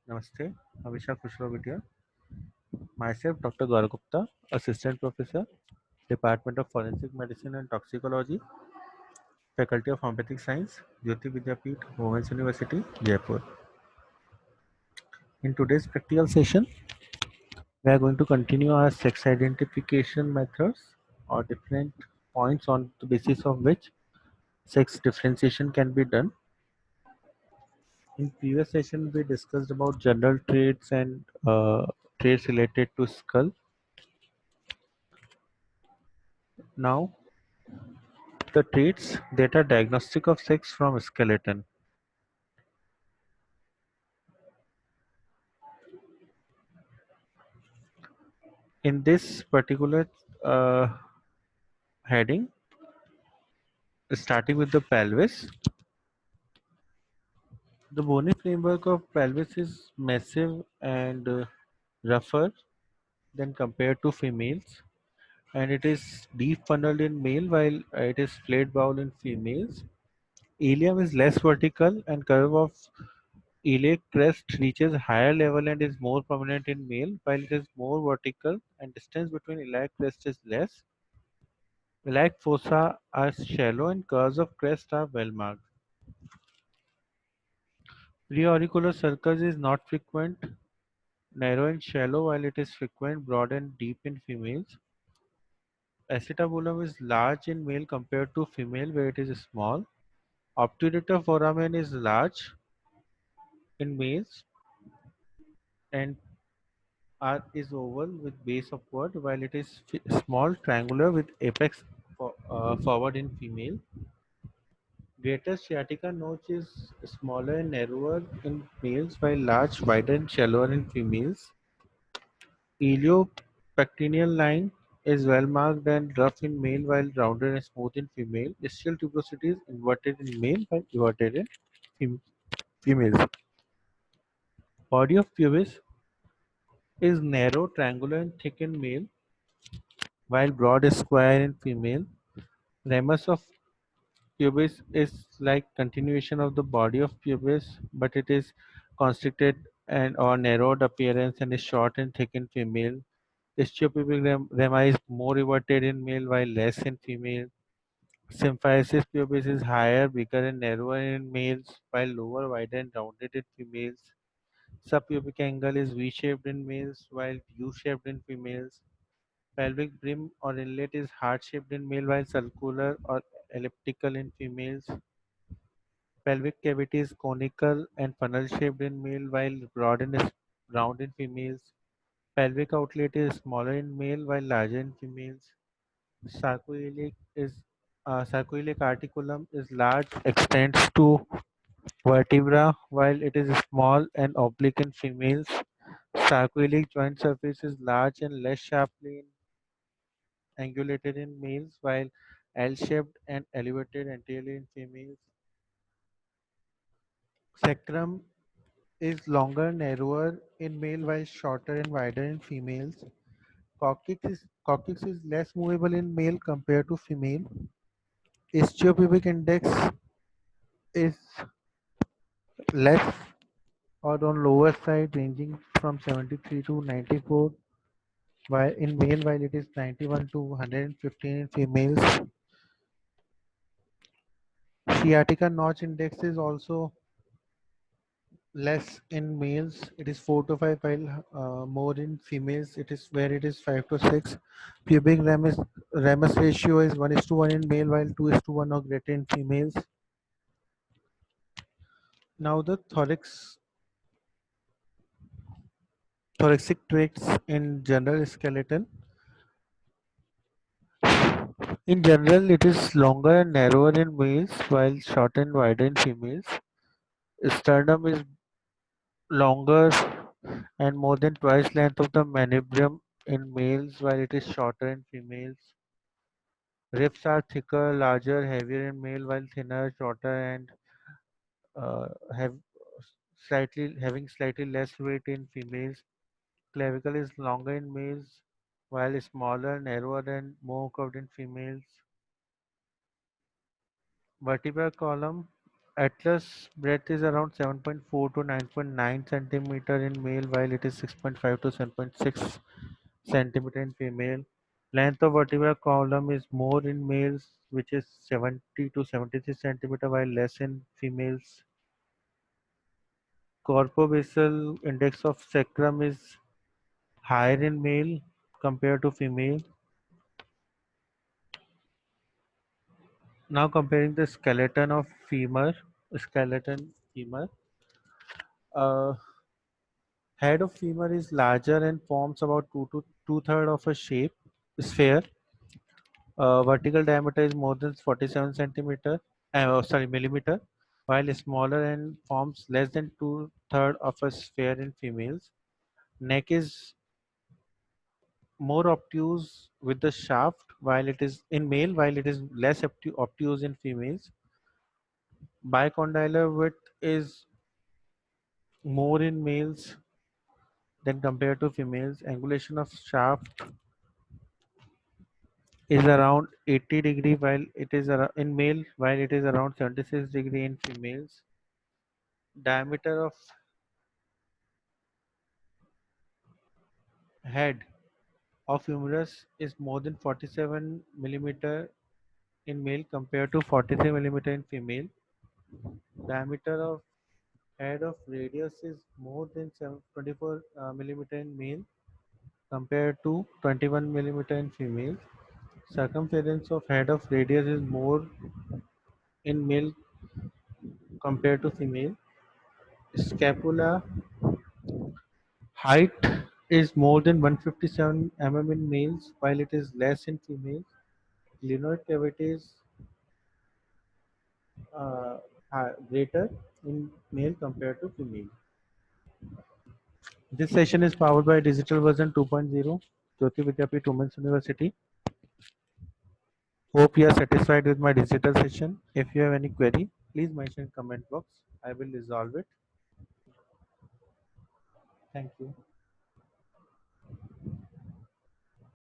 Namaste, Abhishek Kushrovit here. Myself, Dr. Gaurav Gupta, Assistant Professor, Department of Forensic Medicine and Toxicology, Faculty of Homeopathic Science, Jyoti Vidyapeeth, Women's University, Jaipur. In today's practical session, we are going to continue our sex identification methods or different points on the basis of which sex differentiation can be done. In previous session, we discussed about general traits and traits related to skull. Now, the traits that are diagnostic of sex from skeleton. In this particular uh, heading, starting with the pelvis, the bony framework of pelvis is massive and rougher than compared to females, and it is deep funneled in male while it is flat bowl in females. Ilium is less vertical, and curve of iliac crest reaches higher level and is more prominent in male, while it is more vertical and distance between iliac crest is less. Iliac fossa are shallow and curves of crest are well marked. Preauricular circus is not frequent, narrow and shallow, while it is frequent, broad and deep in females. Acetabulum is large in male compared to female where it is small. Obturator foramen is large in males and is oval with base upward, while it is small triangular with apex forward in female. Greater sciatica notch is smaller and narrower in males, while large, wider, and shallower in females. Iliopectineal line is well marked and rough in male, while rounded and smooth in female. Ischial tuberosity is inverted in male, while everted in females. Body of pubis is narrow, triangular, and thick in male, while broad is square in female. Ramus of pubis is like continuation of the body of pubis, but it is constricted and or narrowed appearance and is short and thick in female. Ischiopubic rami is more everted in male while less in female. Symphysis pubis is higher, bigger and narrower in males while lower, wider and rounded in females. Subpubic angle is V-shaped in males while U-shaped in females. Pelvic brim or inlet is heart-shaped in male while circular or elliptical in females. Pelvic cavity is conical and funnel-shaped in male while broad and round in females. Pelvic outlet is smaller in male while larger in females. Sarcoiliac sarcoiliac articulum is large, extends to vertebra while it is small and oblique in females. Sarcoiliac joint surface is large and less sharply angulated in males while L-shaped and elevated anteriorly in females. Sacrum is longer, narrower in male while shorter and wider in females. Coccyx is less movable in male compared to female. Ischiopubic index is less or on lower side ranging from 73 to 94 while in male while it is 91 to 115 in females. Sciatica notch index is also less in males. It is 4 to 5 while more in females. It is where it is 5 to 6. Pubic ramus ratio is 1 is to 1 in male while 2 is to 1 or greater in females. Now the thoracic traits in general skeleton. In general, it is longer and narrower in males while short and wider in females. Sternum is longer and more than twice length of the manubrium in males while it is shorter in females. Ribs are thicker, larger, heavier in male while thinner, shorter and uh, have having slightly less weight in females. Clavicle is longer in males while smaller, narrower and more curved in females. Vertebral column Atlas breadth is around 7.4 to 9.9 centimeter in male, while it is 6.5 to 7.6 centimeter in female. Length of vertebral column is more in males, which is 70 to 73 centimeter, while less in females. Corpobasal index of sacrum is higher in male compared to female. Now comparing the skeleton femur. Uh, Head of femur is larger and forms about two-third of a shape sphere. Vertical diameter is more than 47 centimeter, millimeter, while smaller and forms less than two-third of a sphere in females. Neck is more obtuse with the shaft, while it is in male, while it is less obtuse in females. Bicondylar width is more in males than compared to females. Angulation of shaft is around 80 degree while it is in male, while it is around 76 degree in females. Diameter of head of humerus is more than 47 millimeter in male compared to 43 millimeter in female. Diameter of head of radius is more than 24 millimeter in male compared to 21 millimeter in female. Circumference of head of radius is more in male compared to female. Scapula height is more than 157 mm in males, while it is less in females. Glenoid cavity is uh, greater in male compared to female. This session is powered by Digital Version 2.0, Jyoti Vidyapeeth Women's University. Hope you are satisfied with my digital session. If you have any query, please mention in comment box. I will resolve it. Thank you.